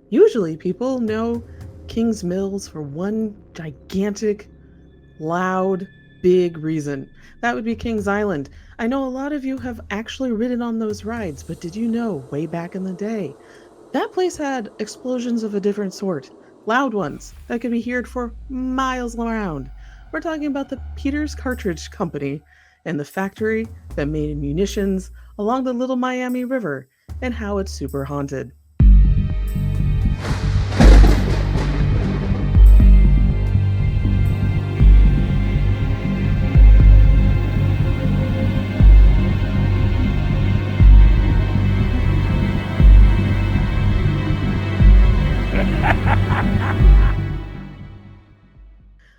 Usually people know King's Mills for one gigantic, loud, big reason. That would be King's Island. I know a lot of you have actually ridden on those rides, but did you know way back in the day, that place had explosions of a different sort, loud ones that could be heard for miles around. We're talking about the Peters Cartridge Company and the factory that made munitions along the Little Miami River and how it's super haunted.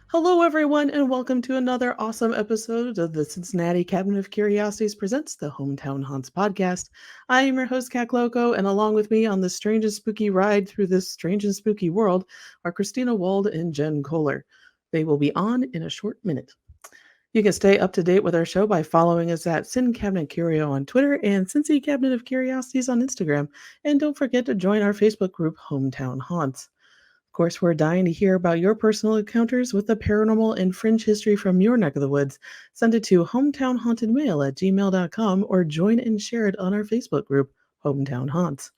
Hello, everyone, and welcome to another awesome episode of the Cincinnati Cabinet of Curiosities presents the Hometown Haunts podcast. I am your host, Cat Loco, and along with me on this strange and spooky ride through this strange and spooky world are Christina Wald and Jen Kohler. They will be on in a short minute. You can stay up to date with our show by following us at Sin Cabinet Curio on Twitter and Cincy Cabinet of Curiosities on Instagram. And don't forget to join our Facebook group, Hometown Haunts. Of course, we're dying to hear about your personal encounters with the paranormal and fringe history from your neck of the woods. Send it to hometownhauntedmail@gmail.com or join and share it on our Facebook group, Hometown Haunts.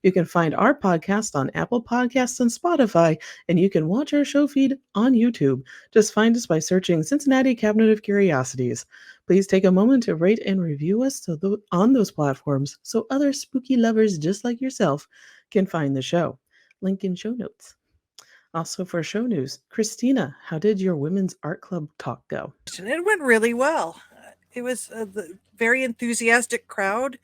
You can find our podcast on Apple Podcasts and Spotify, and you can watch our show feed on YouTube. Just find us by searching Cincinnati Cabinet of Curiosities. Please take a moment to rate and review us on those platforms so other spooky lovers just like yourself can find the show. Link in show notes. Also, for show news, Christina, how did your women's art club talk go? It went really well. It was a very enthusiastic crowd,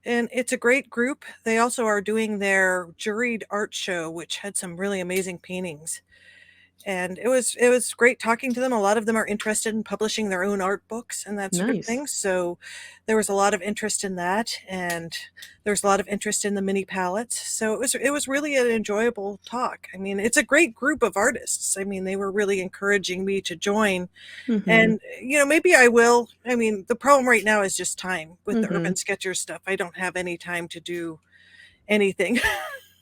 and it's a great group. They also are doing their juried art show, which had some really amazing paintings. And it was great talking to them. A lot of them are interested in publishing their own art books and that sort of Nice. thing. So there was a lot of interest in that, and there was a lot of interest in the mini palettes. So it was really an enjoyable talk. I mean, it's a great group of artists. I mean, they were really encouraging me to join, Mm-hmm. and maybe I will. I mean, the problem right now is just time with the Mm-hmm. Urban Sketchers stuff. I don't have any time to do anything.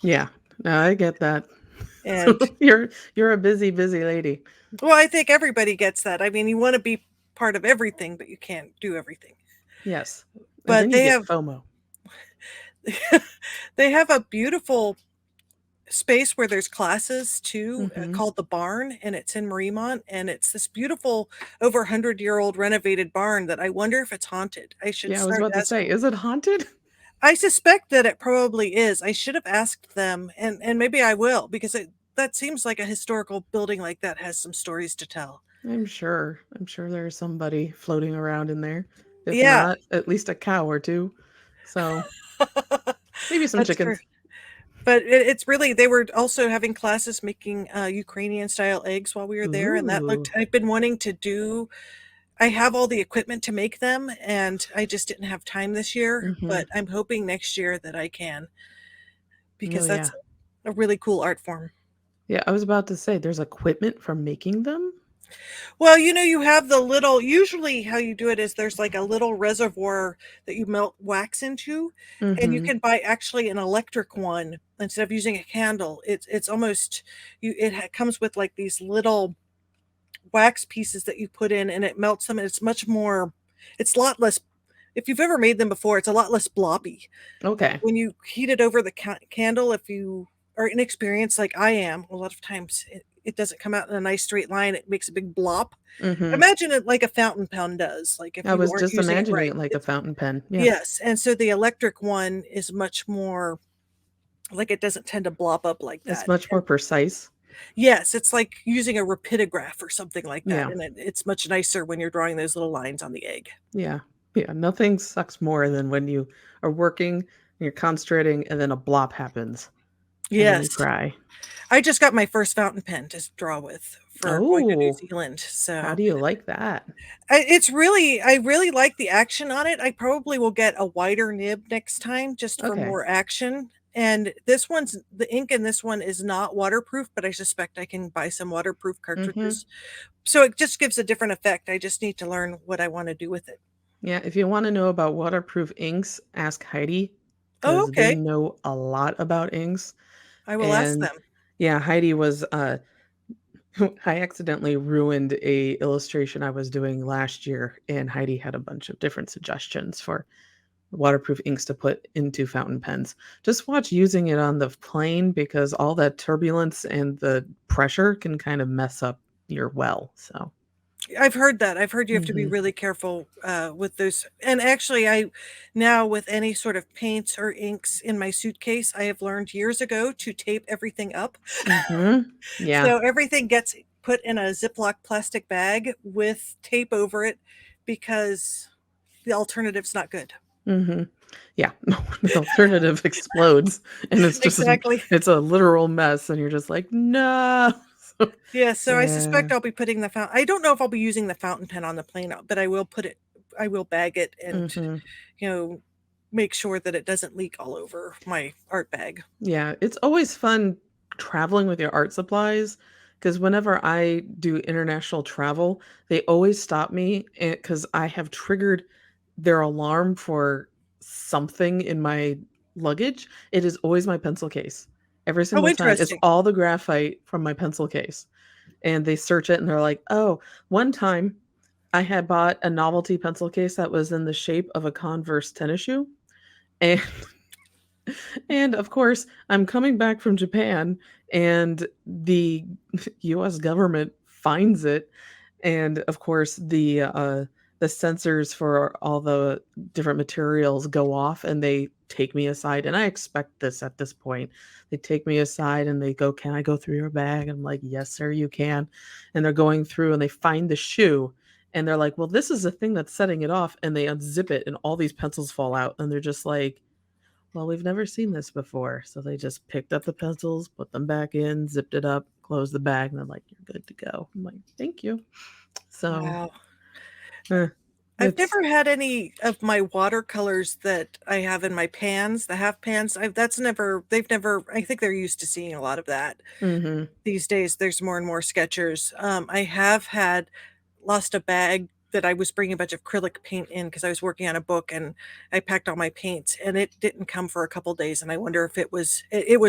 Yeah, no, I get that. And You're a busy, busy lady. well, I think everybody gets that. I mean, you want to be part of everything, but you can't do everything. Yes. And But then you get FOMO. they have a beautiful space where there's classes too, Mm-hmm. called the Barn, and it's in Mariemont, and it's this beautiful over 100-year-old renovated barn that I wonder if it's haunted. I should Yeah, I was start about to say, asking. is it haunted? I suspect that it probably is. I should have asked them, and maybe I will, because that seems like a historical building like that has some stories to tell. I'm sure. I'm sure there's somebody floating around in there. If Yeah. not, at least a cow or two. So maybe some That's true. chickens. But it's really, they were also having classes making Ukrainian style eggs while we were there, and that Ooh. looked. I've been wanting to do. I have all the equipment to make them, and I just didn't have time this year. Mm-hmm. But I'm hoping next year that I can, Oh because yeah. that's a really cool art form. Yeah, I was about to say there's equipment for making them? Well, you have the little. Usually, how you do it is there's like a little reservoir that you melt wax into, and you Mm-hmm. can buy actually an electric one instead of using a candle. It's almost you. Comes with like these little wax pieces that you put in, and it melts them, and it's much more. It's a lot less. If you've ever made them before, it's a lot less bloppy. Okay. When you heat it over the candle, if you are inexperienced like I am, a lot of times it doesn't come out in a nice straight line. It makes a big blop. Mm-hmm. Imagine it like a fountain pen does, like if I you was aren't just using it imagining right. it like a fountain pen. Yes. Yes, and so the electric one is much more like, it doesn't tend to blop up like It's that. much more And precise. yes, it's like using a rapidograph or something like that, Yeah. and it's much nicer when you're drawing those little lines on the egg. Yeah. Yeah. Nothing sucks more than when you are working and you're concentrating and then a blop happens and then you Yes. cry. I just got my first fountain pen to draw with for going to New Oh, Zealand, how so do you like that? I really like the action on it. I probably will get a wider nib next time just for Okay. more action. And this one's the ink in this one is not waterproof, but I suspect I can buy some waterproof Mm-hmm. cartridges. So it just gives a different effect. I just need to learn what I want to do with it. Yeah. If you want to know about waterproof inks, ask Heidi Oh, because they okay. know a lot about inks. I will ask And them. yeah, Heidi was I accidentally ruined a illustration I was doing last year, and Heidi had a bunch of different suggestions for waterproof inks to put into fountain pens. Just watch using it on the plane because all that turbulence and the pressure can kind of mess up your well. So, I've heard that. I've heard you have to be mhm, really careful with those. And actually, I now with any sort of paints or inks in my suitcase, I have learned years ago to tape everything up. mhm, yeah, So everything gets put in a Ziploc plastic bag with tape over it because the alternative's not good. mhm, yeah. The alternative explodes, and it's just Exactly. it's a literal mess, and you're just like, no. So, Yeah, so I yeah, suspect I'll be putting the fountain. I don't know if I'll be using the fountain pen on the plane, but I will put it. I will bag it and mhm. you know make sure that it doesn't leak all over my art bag. Yeah, it's always fun traveling with your art supplies because whenever I do international travel, they always stop me because I have triggered their alarm for something in my luggage. It is always my pencil case. Every Oh, single time. It's interesting. all the graphite from my pencil case. And they search it and they're like, oh, one time I had bought a novelty pencil case that was in the shape of a Converse tennis shoe. And and of course, I'm coming back from Japan and the US government finds it. And of course, the sensors for all the different materials go off and they take me aside. And I expect this at this point. They take me aside and they go, "Can I go through your bag?" I'm like, "Yes, sir, you can." And they're going through and they find the shoe and they're like, "Well, this is the thing that's setting it off." And they unzip it and all these pencils fall out. And they're just like, well, we've never seen this before. So they just picked up the pencils, put them back in, zipped it up, closed the bag, and they're like, you're good to go. I'm like, thank you. So Wow. eh, I've it's, never had any of my watercolors that I have in my pans, the half pans. That's never, they've never, I think they're used to seeing a lot of that. mm-hmm, These days, there's more and more sketchers. I have had lost a bag that I was bringing a bunch of acrylic paint in because I was working on a book and I packed all my paints and it didn't come for a couple days. And I wonder if it was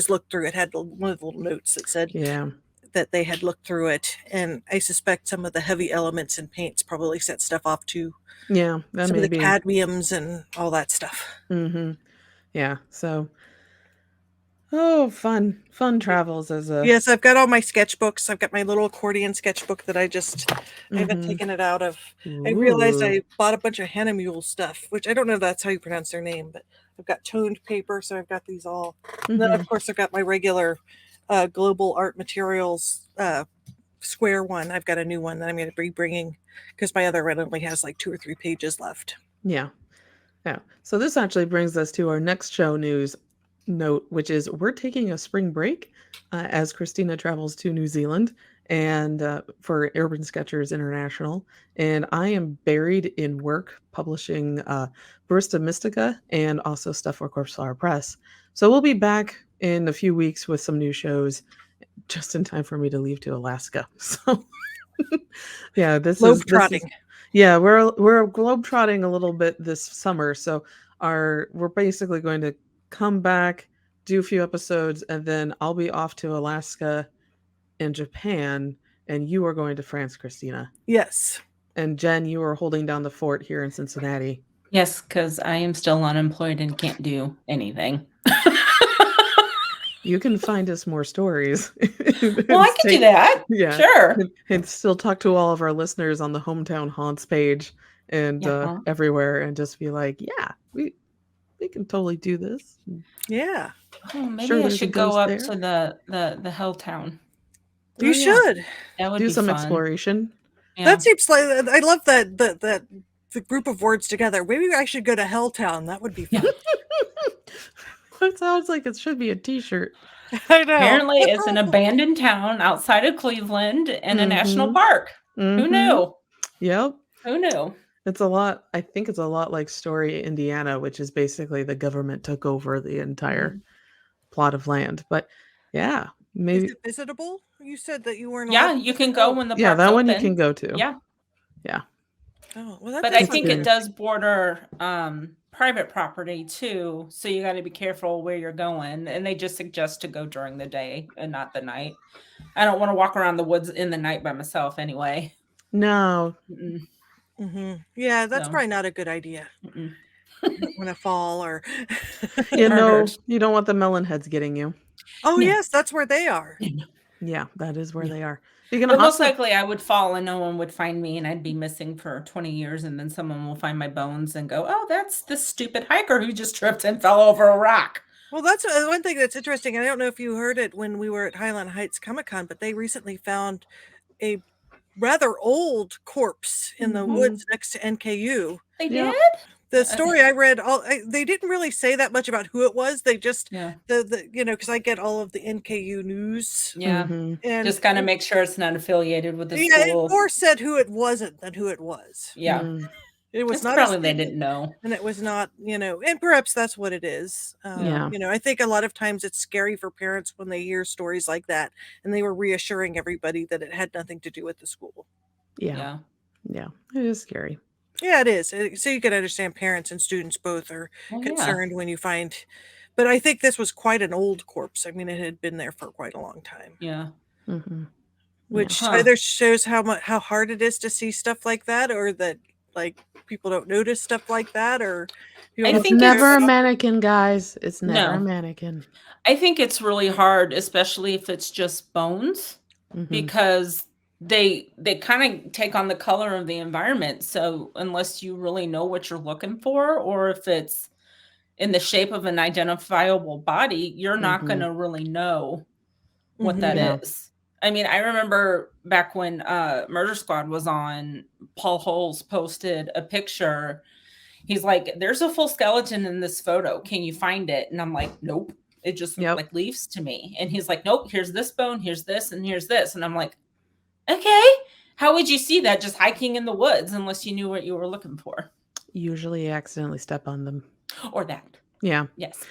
looked through. It had one of the little notes that said yeah, that they had looked through it. And I suspect some of the heavy elements in paints probably set stuff off too. yeah, that Some of may the be, cadmiums and all that stuff. mm-hmm, yeah. So, oh, fun travels as a, Yes, I've got all my sketchbooks. I've got my little accordion sketchbook that I haven't mm-hmm, taken it out of. I realized ooh, I bought a bunch of Hannah stuff, which I don't know if that's how you pronounce their name, but I've got toned paper, so I've got these all. And then, mm-hmm, of course, I've got my regular global art materials square one. I've got a new one that I'm going to be bringing because my other one only has like 2 or 3 pages left. yeah. Yeah. So this actually brings us to our next show news note, which is we're taking a spring break as Christina travels to New Zealand and for Urban Sketchers International. And I am buried in work publishing Barista Mystica and also stuff for Corpse Flower Press. So we'll be back in a few weeks with some new shows just in time for me to leave to Alaska. So yeah, Globe this is trotting. yeah, we're globetrotting a little bit this summer. So our we're basically going to come back, do a few episodes, and then I'll be off to Alaska and Japan, and you are going to France, Christina. Yes. And Jen, you are holding down the fort here in Cincinnati. Yes, because I am still unemployed and can't do anything. You can find us more stories Well, and I could do stay, that. yeah, Sure. and still talk to all of our listeners on the Hometown Haunts page and Yeah. everywhere, and just be like, yeah, we can totally do this. Yeah. Oh, Sure, maybe I there's a should go ghost up there. to the Hell Town. Oh You yeah, should. That would do be some fun. exploration. That Yeah. seems like I love that the group of words together. Maybe I should go to Helltown. That would be Yeah. fun. That sounds like it should be a T-shirt. I know. Apparently, it's an abandoned town outside of Cleveland in a national Mm-hmm. park. Who Mm-hmm. knew? Yep. Who knew? It's a lot. I think it's a lot like Story, Indiana, which is basically the government took over the entire Mhm. plot of land. But yeah, Is maybe it visitable? You said that you weren't allowed Yeah, to you visit. can go Oh, when the yeah, park's that one you can open. go to. Yeah. Yeah. Oh, well, that But I doesn't. think it scary. does border private property too, so you got to be careful where you're going. And they just suggest to go during the day and not the night. I don't want to walk around the woods in the night by myself anyway. No. Mm-mm. Yeah, that's So, probably not a good idea. mm-mm. You don't want to fall or. You Murdered. know, you don't want the melon heads getting you. Oh, Yeah. yes, that's where they are. Yeah, that is where Yeah. they are. Speaking of But hot most stuff, likely I would fall and no one would find me and I'd be missing for 20 years and then someone will find my bones and go, "Oh, that's the stupid hiker who just tripped and fell over a rock." Well, that's one thing that's interesting. I don't know if you heard it when we were at Highland Heights Comic Con, but they recently found a rather old corpse in the Mhm. woods next to NKU. They Yep. did? The story I read, they didn't really say that much about who it was. They just Yeah. because I get all of the NKU news, Yeah. Mhm. and Just gotta make sure it's not affiliated with the yeah, it school. more said who it wasn't than who it was. Yeah. Mm. It was It's not a probably they statement, didn't know. and it was not, and perhaps that's what it is. Yeah. I think a lot of times it's scary for parents when they hear stories like that, and they were reassuring everybody that it had nothing to do with the school. Yeah. Yeah. Yeah. It is scary. Yeah, it is. So you can understand parents and students both are Well, yeah. concerned when you find, but I think this was quite an old corpse. I mean, it had been there for quite a long time, Yeah. Mhm. which Huh. either shows how hard it is to see stuff like that, or that like people don't notice stuff like that, or you I don't It's think care never a that often. mannequin, guys. It's never a No. mannequin. I think it's really hard, especially if it's just bones, Mhm. because they kind of take on the color of the environment. So unless you really know what you're looking for, or if it's in the shape of an identifiable body, you're not going Mhm. to really know what that Yeah. is. I mean, I remember back when Murder Squad was on, Paul Holes posted a picture. He's like, "There's a full skeleton in this photo. Can you find it?" And I'm like, "Nope. It just looked Yep. like leaves to me." And he's like, "Nope, here's this bone, here's this, and here's this." And I'm like, "Okay. How would you see that just hiking in the woods unless you knew what you were looking for?" Usually accidentally step on them. Or that. Yeah. Yes.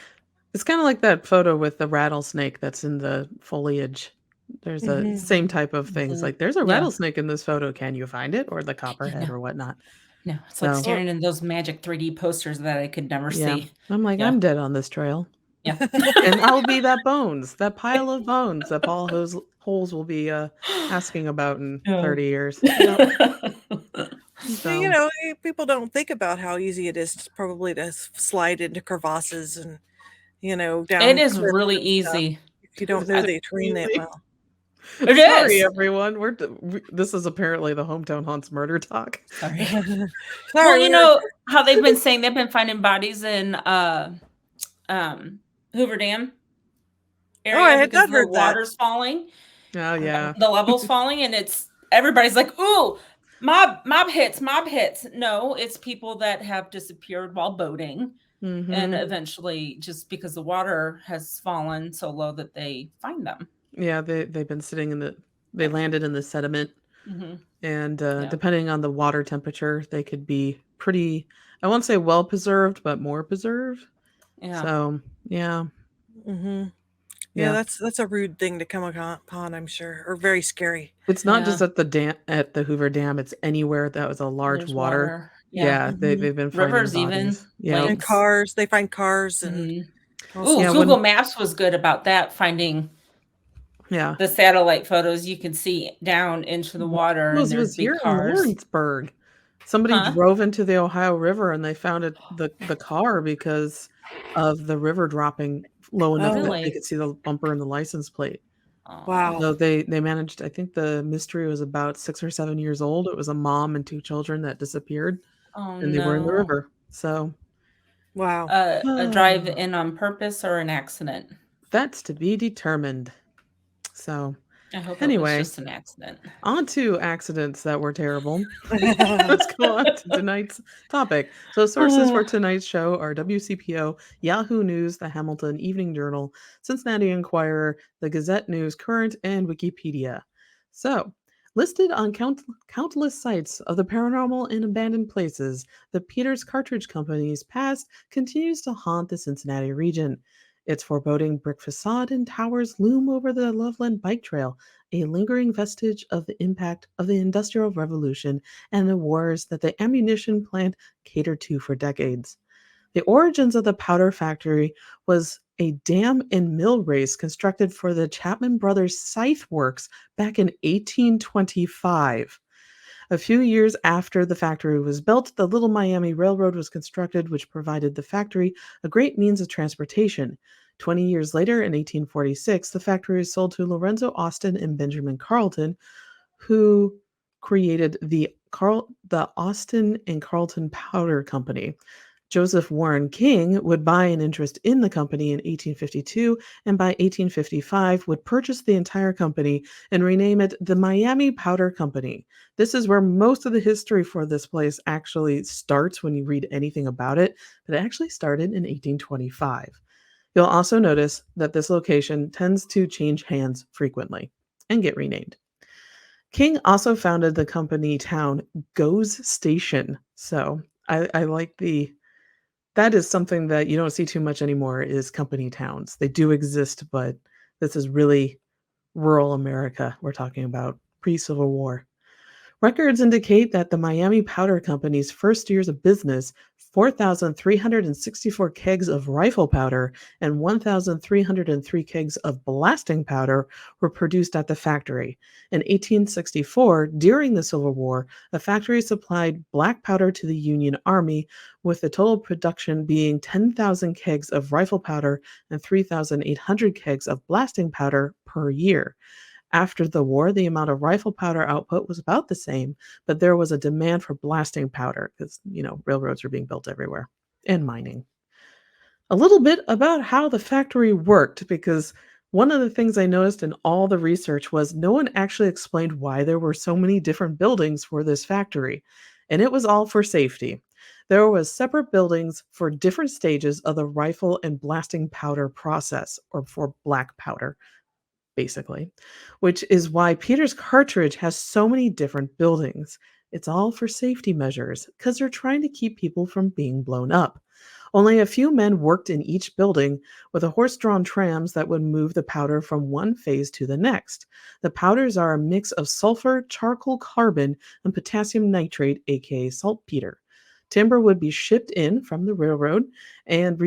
It's kinda like that photo with the rattlesnake that's in the foliage. There's a Mhm. same type of thing. It's Mhm. like, "There's a Yeah. rattlesnake in this photo. Can you find it?" Or the No. copperhead or whatnot. No. It's like So, Or staring in those magic 3D posters that I could never yeah. see. I'm like, Yeah. "I'm dead on this trail." Yeah. And I'll be that bones, that pile of bones that Paul Holes will be, asking about in Yeah. 30 years. Yep. Yeah, So, people don't think about how easy it is probably to slide into crevasses and, It down is cliffs really and stuff easy. if you don't it's know I the terrain that easy. well. It Sorry, is. everyone. This is apparently the Hometown Haunts murder talk. Sorry. Well, Sorry, you we were. know how they've been saying they've been finding bodies in Hoover Dam Oh, I area had because not the heard that. water's falling, Oh, yeah. the level's falling, and it's everybody's like, "Ooh, mob hits, mob hits." No, it's people that have disappeared while boating, and Mhm. eventually, just because the water has fallen so low that they find them. Yeah, they've been sitting they landed in the sediment, Hmm. and, Yeah, depending on the water temperature, they could be pretty I won't say well preserved, but more preserved. yeah, So, yeah, Hmm. Yeah, yeah. that's a rude thing to come upon, I'm sure, or very scary. It's not just yeah. at the Hoover Dam, it's anywhere that was a large There's water. water. Yeah, Yeah, Hmm. they've been finding rivers, even bodies. Yep. And lakes. they find cars and Mhm. all Ooh, Yeah, sorts of. Google when Maps was good about that, finding yeah. the satellite photos. You can see down into the One water, of and those there's was big here in cars. Lawrenceburg. Somebody Huh? drove into the Ohio River and they found the car because of the river dropping low enough Oh, that they Really? could see the bumper and the license plate. Oh, wow. So they managed I think the mystery was about 6 or 7 years old. It was a mom and 2 children that disappeared, oh and they were in the no. river. So, Wow. A drive in on purpose or an accident? that's to be determined. So, I hope it was anyway, just an accident. on to accidents that were terrible. Let's go on to tonight's topic. So, sources for Oh, tonight's show are WCPO, Yahoo News, the Hamilton Evening Journal, Cincinnati Enquirer, the Gazette News Current, and Wikipedia. So, listed on countless sites of the paranormal and abandoned places, the Peters Cartridge Company's past continues to haunt the Cincinnati region. Its foreboding brick facade and towers loom over the Loveland Bike Trail, a lingering vestige of the impact of the Industrial Revolution and the wars that the ammunition plant catered to for decades. The origins of the powder factory was a dam and mill race constructed for the Chapman Brothers Scythe Works back in 1825. A few years after the factory was built, the Little Miami Railroad was constructed, which provided the factory a great means of transportation. 20 years later, in 1846, the factory was sold to Lorenzo Austin and Benjamin Carleton, who created the Austin and Carleton Powder Company. Joseph Warren King would buy an interest in the company in 1852, and by 1855 would purchase the entire company and rename it the Miami Powder Company. This is where most of the history for this place actually starts when you read anything about it, but it actually started in 1825. You'll also notice that this location tends to change hands frequently and get renamed. King also founded the company town Goes Station. So I like that is something that you don't see too much anymore is company towns. They do exist, but this is really rural America we're talking about, pre-Civil War. Records indicate that the Miami Powder Company's first years of business, 4,364 kegs of rifle powder and 1,303 kegs of blasting powder were produced at the factory. In 1864, during the Civil War, the factory supplied black powder to the Union Army, with the total production being 10,000 kegs of rifle powder and 3,800 kegs of blasting powder per year. After the war, the amount of rifle powder output was about the same, but there was a demand for blasting powder because, railroads were being built everywhere and mining. A little bit about how the factory worked, because one of the things I noticed in all the research was no one actually explained why there were so many different buildings for this factory, and it was all for safety. There was separate buildings for different stages of the rifle and blasting powder process, or for black powder basically, which is why Peter's cartridge has so many different buildings. It's all for safety measures because they're trying to keep people from being blown up. Only a few men worked in each building with a horse-drawn trams that would move the powder from one phase to the next. The powders are a mix of sulfur, charcoal carbon, and potassium nitrate, aka saltpeter. Timber would be shipped in from the railroad, and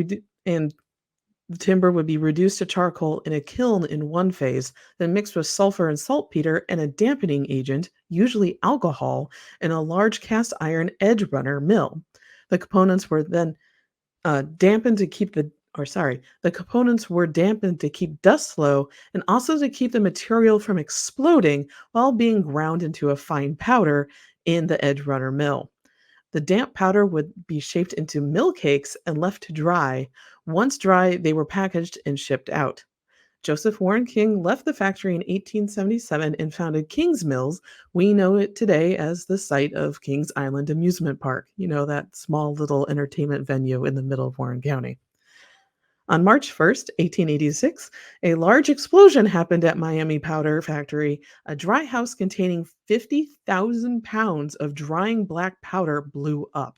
the timber would be reduced to charcoal in a kiln in one phase, then mixed with sulfur and saltpeter and a dampening agent, usually alcohol, in a large cast iron edge runner mill. The components were then dampened to keep the components were dampened to keep dust low and also to keep the material from exploding while being ground into a fine powder in the edge runner mill. The damp powder would be shaped into mill cakes and left to dry. Once dry, they were packaged and shipped out. Joseph Warren King left the factory in 1877 and founded King's Mills. We know it today as the site of Kings Island Amusement Park, that small little entertainment venue in the middle of Warren County. On March 1st, 1886, a large explosion happened at Miami Powder Factory. A dry house containing 50,000 pounds of drying black powder blew up.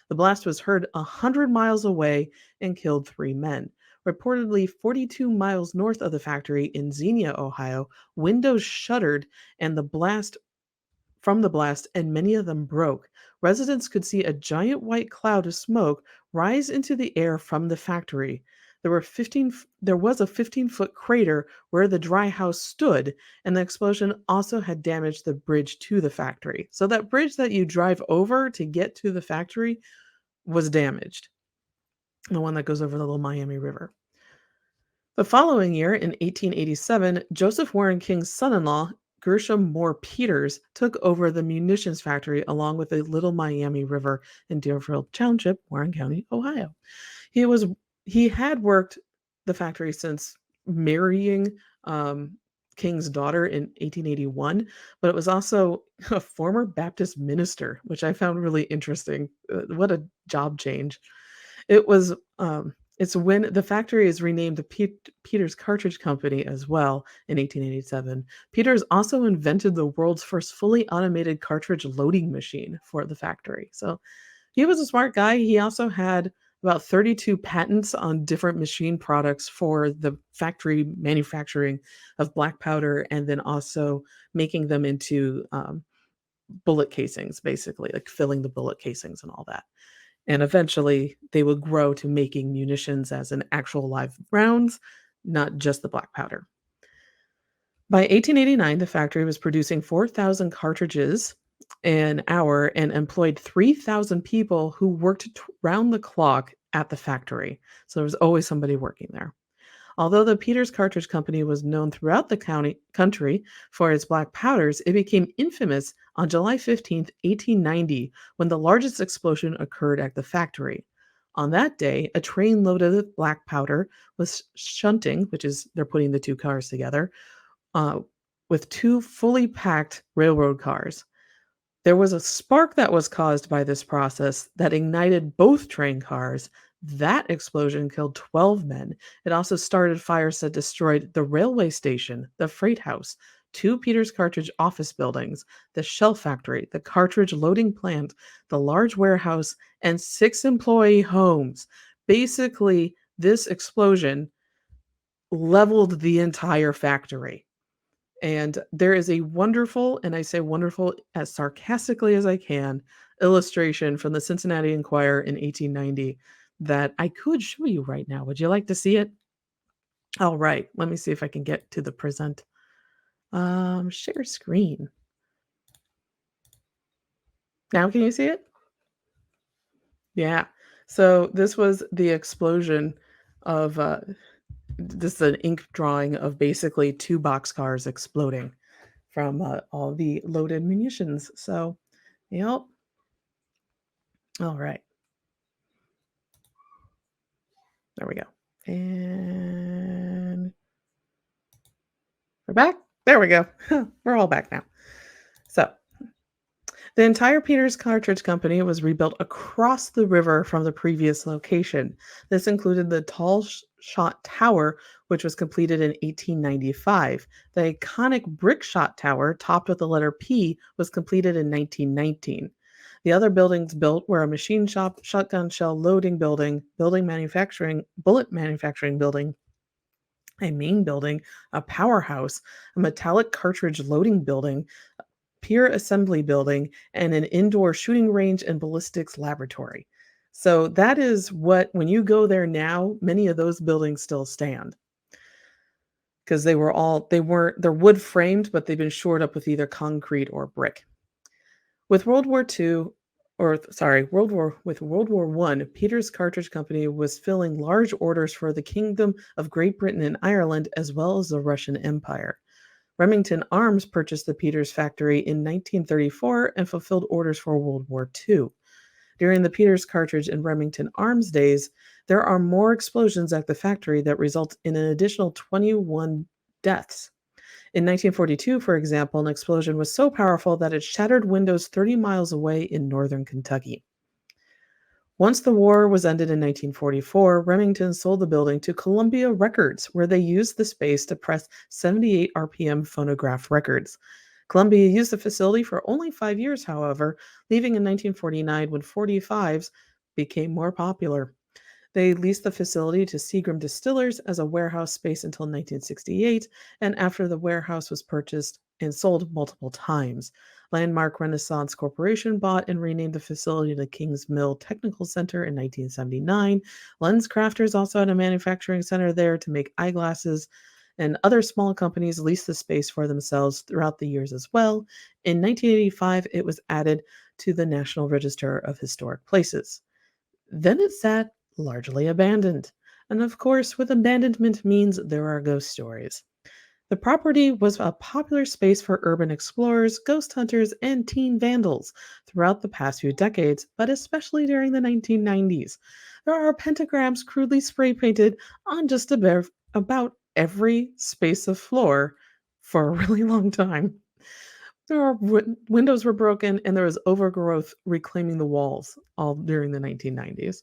The blast was heard 100 miles away and killed 3 men. Reportedly 42 miles north of the factory in Xenia, Ohio, windows shuttered and the blast, and many of them broke. Residents could see a giant white cloud of smoke rise into the air from the factory. There was a 15-foot crater where the dry house stood, and the explosion also had damaged the bridge to the factory. So that bridge that you drive over to get to the factory was damaged. The one that goes over the Little Miami River. The following year, in 1887, Joseph Warren King's son-in-law, Gershom Moore Peters, took over the munitions factory along with the Little Miami River in Deerfield Township, Warren County, Ohio. He had worked the factory since marrying King's daughter in 1881, but it was also a former Baptist minister, which I found really interesting. What a job change. It's when the factory is renamed the Peters Cartridge Company as well in 1887. Peters also invented the world's first fully automated cartridge loading machine for the factory. So he was a smart guy. He also had about 32 patents on different machine products for the factory manufacturing of black powder and then also making them into bullet casings, basically, like filling the bullet casings and all that. And eventually they would grow to making munitions as an actual live rounds, not just the black powder. By 1889, the factory was producing 4,000 cartridges an hour and employed 3,000 people who worked round the clock at the factory. So there was always somebody working there. Although the Peters Cartridge Company was known throughout the country for its black powders, it became infamous on July 15th, 1890, when the largest explosion occurred at the factory. On that day, a train loaded with black powder was shunting, which is they're putting the two cars together, uh, with two fully packed railroad cars. There was a spark that was caused by this process that ignited both train cars. That explosion killed 12 men. It also started fires that destroyed the railway station, the freight house, two Peters Cartridge office buildings, the shell factory, the cartridge loading plant, the large warehouse, and 6 employee homes. Basically, this explosion leveled the entire factory. And there is a wonderful, and I say wonderful as sarcastically as I can, illustration from the Cincinnati Enquirer in 1890 that I could show you right now. Would you like to see it? All right, let me see if I can get to the present. Share screen. Now can you see it? Yeah. So this was the explosion of this is an ink drawing of basically 2 boxcars exploding from all the loaded munitions. So, yep. All right. There we go. And we're back. There we go. We're all back now. So, the entire Peters Cartridge Company was rebuilt across the river from the previous location. This included the tall shot tower, which was completed in 1895. The iconic brick shot tower, topped with the letter P, was completed in 1919. The other buildings built were a machine shop, shotgun shell loading building, bullet manufacturing building, a main building, a powerhouse, a metallic cartridge loading building, pier assembly building, and an indoor shooting range and ballistics laboratory. So that is what, when you go there now, many of those buildings still stand because they're wood framed, but they've been shored up with either concrete or brick. With World War I, Peters Cartridge Company was filling large orders for the Kingdom of Great Britain and Ireland, as well as the Russian Empire. Remington Arms purchased the Peters factory in 1934 and fulfilled orders for World War II. During the Peters Cartridge and Remington Arms days, there are more explosions at the factory that result in an additional 21 deaths. In 1942, for example, an explosion was so powerful that it shattered windows 30 miles away in northern Kentucky. Once the war was ended in 1944, Remington sold the building to Columbia Records, where they used the space to press 78 RPM phonograph records. Columbia used the facility for only 5 years, however, leaving in 1949 when 45s became more popular. They leased the facility to Seagram Distillers as a warehouse space until 1968, and after the warehouse was purchased and sold multiple times. Landmark Renaissance Corporation bought and renamed the facility to Kings Mill Technical Center in 1979. Lens Crafters also had a manufacturing center there to make eyeglasses, and other small companies leased the space for themselves throughout the years as well. In 1985, it was added to the National Register of Historic Places. Then it sat largely abandoned. And of course, with abandonment means there are ghost stories. The property was a popular space for urban explorers, ghost hunters, and teen vandals throughout the past few decades, but especially during the 1990s. There are pentagrams crudely spray painted on just about every space of floor for a really long time. Windows were broken, and there was overgrowth reclaiming the walls all during the 1990s.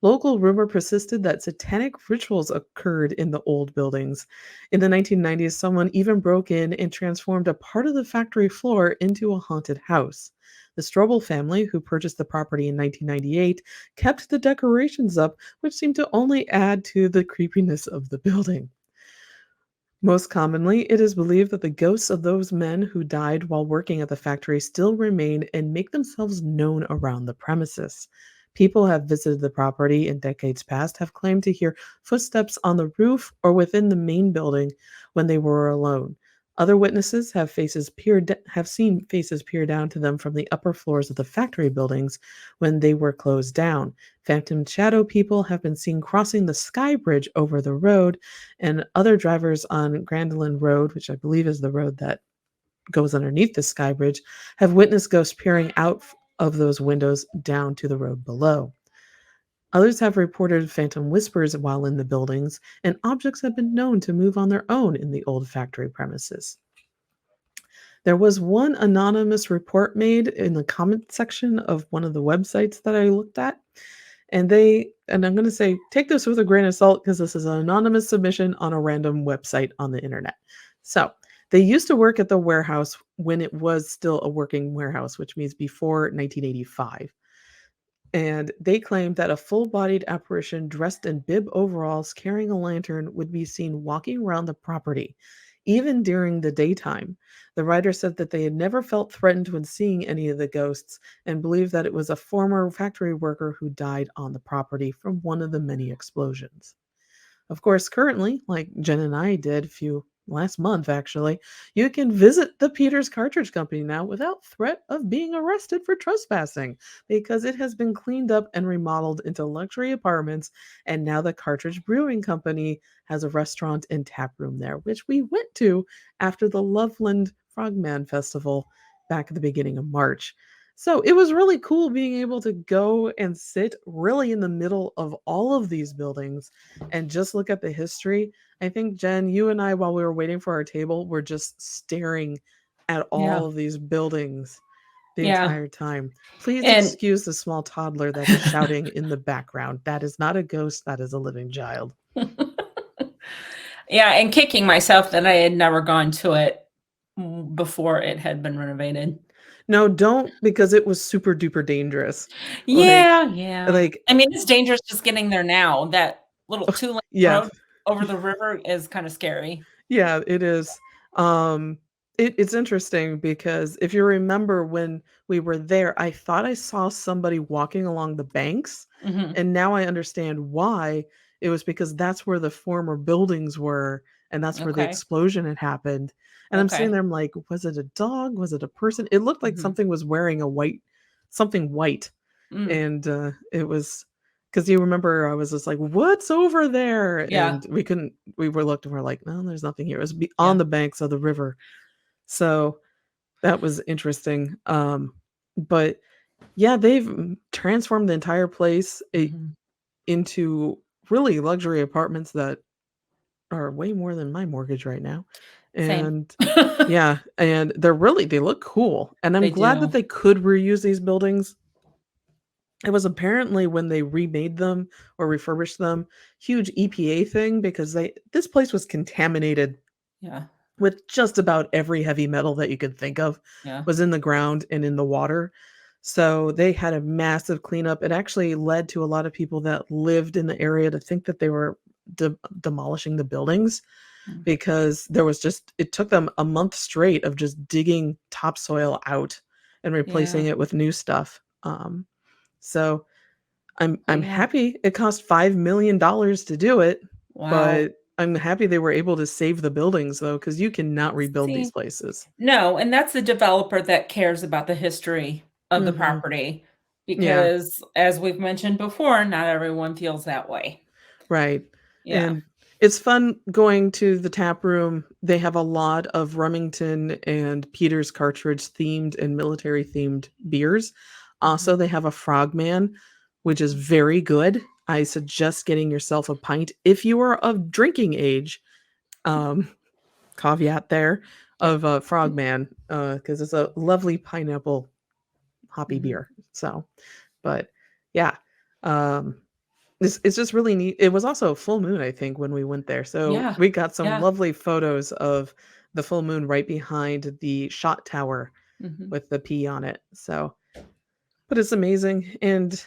Local rumor persisted that satanic rituals occurred in the old buildings. In the 1990s, someone even broke in and transformed a part of the factory floor into a haunted house. The Strobel family, who purchased the property in 1998, kept the decorations up, which seemed to only add to the creepiness of the building. Most commonly, it is believed that the ghosts of those men who died while working at the factory still remain and make themselves known around the premises. People have visited the property in decades past have claimed to hear footsteps on the roof or within the main building when they were alone. Other witnesses have seen faces peer down to them from the upper floors of the factory buildings when they were closed down. Phantom shadow people have been seen crossing the sky bridge over the road, and other drivers on Grandland Road, which I believe is the road that goes underneath the sky bridge, have witnessed ghosts peering out of those windows down to the road below. Others have reported phantom whispers while in the buildings, and objects have been known to move on their own in the old factory premises. There was one anonymous report made in the comment section of one of the websites that I looked at, and I'm going to say, take this with a grain of salt because this is an anonymous submission on a random website on the internet. So they used to work at the warehouse when it was still a working warehouse, which means before 1985. And they claimed that a full-bodied apparition dressed in bib overalls carrying a lantern would be seen walking around the property, even during the daytime. The writer said that they had never felt threatened when seeing any of the ghosts and believed that it was a former factory worker who died on the property from one of the many explosions. Of course, currently, like Jen and I did last month actually, you can visit the Peters Cartridge Company now without threat of being arrested for trespassing because it has been cleaned up and remodeled into luxury apartments, and now the Cartridge Brewing Company has a restaurant and tap room there, which we went to after the Loveland Frogman Festival back at the beginning of March. So it was really cool being able to go and sit really in the middle of all of these buildings and just look at the history. I think, Jen, you and I, while we were waiting for our table, were just staring at all Yeah. of these buildings the Yeah. entire time. Please And excuse the small toddler that's shouting in the background. That is not a ghost, that is a living child. yeah, and kicking myself that I had never gone to it before it had been renovated. No, don't, because it was super duper dangerous. Yeah, yeah. Like, I mean, it's dangerous just getting there now. That little two-lane yeah, road over the river is kind of scary. yeah, it is. It's interesting because if you remember when we were there, I thought I saw somebody walking along the banks, Mhm. and now I understand why. It was because that's where the former buildings were, and that's where the Okay. explosion had happened. And I'm sitting Okay. there, I'm like, was it a dog? Was it a person? It looked like Mhm. something was wearing something white. Mm. And it was because you remember I was just like, what's over there? Yeah. And we were looked and we're like, no, there's nothing here. It was on Yeah. the banks of the river. So that was interesting. But yeah, they've transformed the entire place Mhm. into really luxury apartments that are way more than my mortgage right now. Same. And yeah, and they look cool. And I'm They glad that do. they could reuse these buildings. It was apparently when they remade them or refurbished them, huge EPA thing because this place was contaminated Yeah. with just about every heavy metal that you could think of Yeah. was in the ground and in the water. So they had a massive cleanup. It actually led to a lot of people that lived in the area to think that they were demolishing the buildings Mm. because it took them a month straight of just digging topsoil out and replacing Yeah. it with new stuff. So But I'm yeah. happy it cost $5 million to do it, Wow. but I'm happy they were able to save the buildings though, because you cannot rebuild these See, places. no, and that's the developer that cares about the history of the Mhm. property Yeah, because as we've mentioned before, not everyone feels that way. right. Yeah. And it's fun going to the tap room. They have a lot of Remington and Peters Cartridge themed and military themed beers. Mhm. Also, they have a Frogman, which is very good. I suggest getting yourself a pint if you are of drinking age. Um, caveat there Yep. of Frogman because it's a lovely pineapple hoppy Mhm. beer. So, but yeah, um, it's just really neat. It was also a full moon, I think, when we went there, so Yeah. we got some Yeah. lovely photos of the full moon right behind the shot tower Mhm. with the P on it. So But it's amazing. And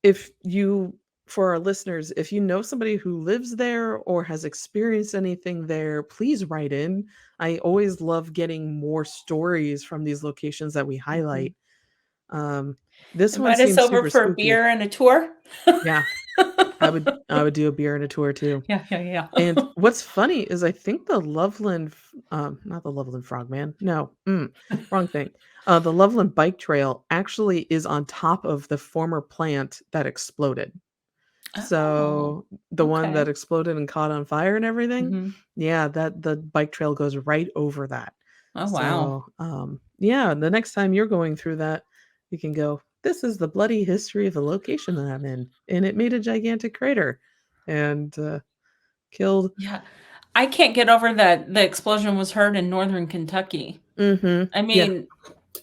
if you, for our listeners, if you know somebody who lives there or has experienced anything there, please write in. I always love getting more stories from these locations that we highlight. Um, this one Invite us seems over super for a spooky. beer and a tour. Yeah, I would do a beer and a tour too. Yeah, yeah, yeah. And what's funny is I think the Loveland, not the Loveland Frogman, no, wrong thing. The Loveland Bike Trail actually is on top of the former plant that exploded. Oh, So the one that okay. exploded and caught on fire and everything, Mhm. yeah, that the bike trail goes right over that. Oh, wow. So, yeah, the next time you're going through that, you can go, "This is the bloody history of the location that I'm in, and it made a gigantic crater and, killed." Yeah. I can't get over that the explosion was heard in Northern Kentucky. Mhm. I Yeah. mean,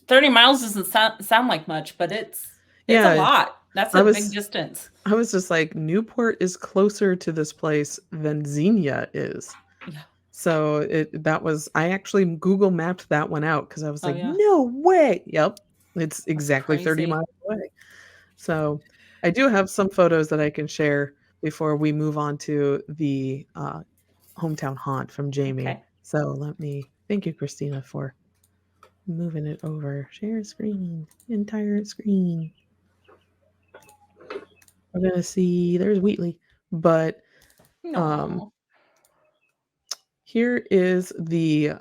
30 miles doesn't sound like much, but it's a Yeah, lot. That's I a big was distance. I was just like, "Newport is closer to this place than Xenia is." Yeah. So, that was I actually Google mapped that one out because I was Oh, like, yeah. "No way." Yep. It's That's exactly 30 crazy. miles away. So, I do have some photos that I can share before we move on to the, hometown haunt from Jamie. Okay. So, let me thank you, Christina, for moving it over. Share screen, entire screen. We're gonna see there's Wheatley, but, um, No. here is the,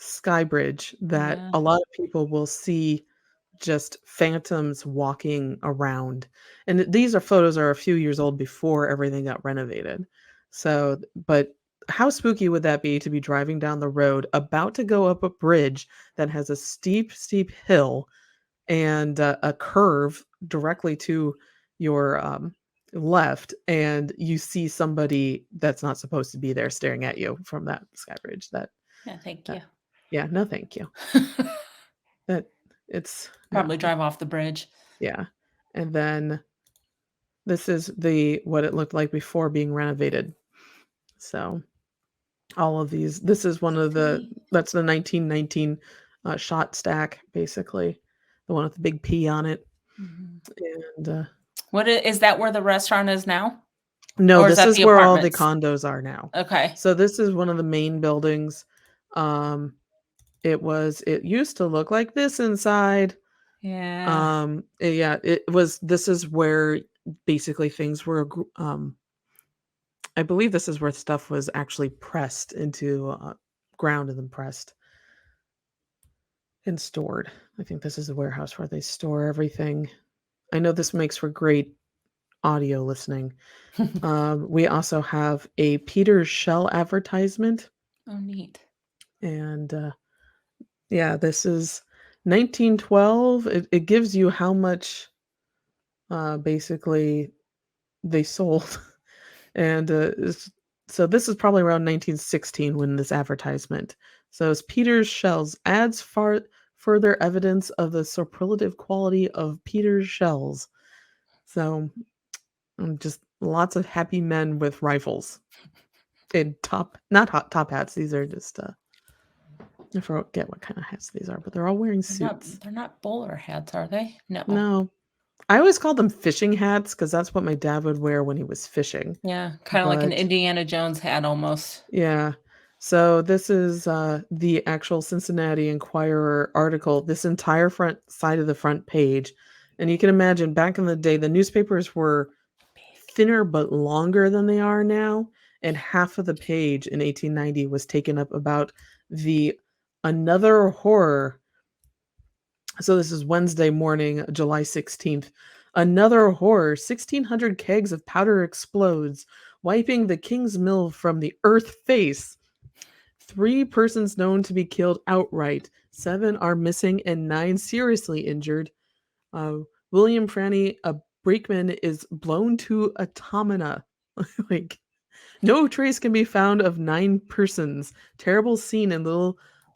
sky bridge that Yeah. a lot of people will see just phantoms walking around. And these are photos are a few years old before everything got renovated. So, but how spooky would that be to be driving down the road, about to go up a bridge that has a steep, steep hill and a curve directly to your left, and you see somebody that's not supposed to be there staring at you from that sky bridge. Yeah, thank That you. yeah, no, thank you. That it's no, Probably drive off the bridge. yeah. And then this is the what it looked like before being renovated. So all of these, this is one of the Pretty. that's the 1919 shot stack, basically, the one with the big P on it. Mhm. And Is that where the restaurant is now? no, Or is this that is the where all the apartments? condos are now. Okay. So this is one of the main buildings. Um, it used to look like this inside. Yeah. Yeah, it was. This is where basically things were. I believe this is where stuff was actually pressed into ground and then pressed and stored. I think this is a warehouse where they store everything. I know this makes for great audio listening. We also have a Peter's Shell advertisement, Oh, neat. and yeah, this is 1912. It gives you how much basically they sold, and so this is probably around 1916 when this advertisement. So it's Peter's Shells adds further evidence of the superlative quality of Peter's shells. So just lots of happy men with rifles and not top hats. These are just I forget what kind of hats these are, but they're all wearing suits. They're not bowler hats, are they? No. No, I always called them fishing hats because that's what my dad would wear when he was fishing. Yeah, kinda like an But Indiana Jones hat almost. yeah. So this is the actual Cincinnati Enquirer article, this entire front side of the front page. And you can imagine back in the day, the newspapers were Big. thinner but longer than they are now. And half of the page in 1890 was taken up about the another horror. So this is Wednesday morning, July 16th. Another horror. 1,600 kegs of powder explodes, wiping the King's Mill from the earth face. 3 persons known to be killed outright. 7 are missing and 9 seriously injured. William Franny, a brakeman, is blown to automata. Like, no trace can be found of 9 persons. Terrible scene in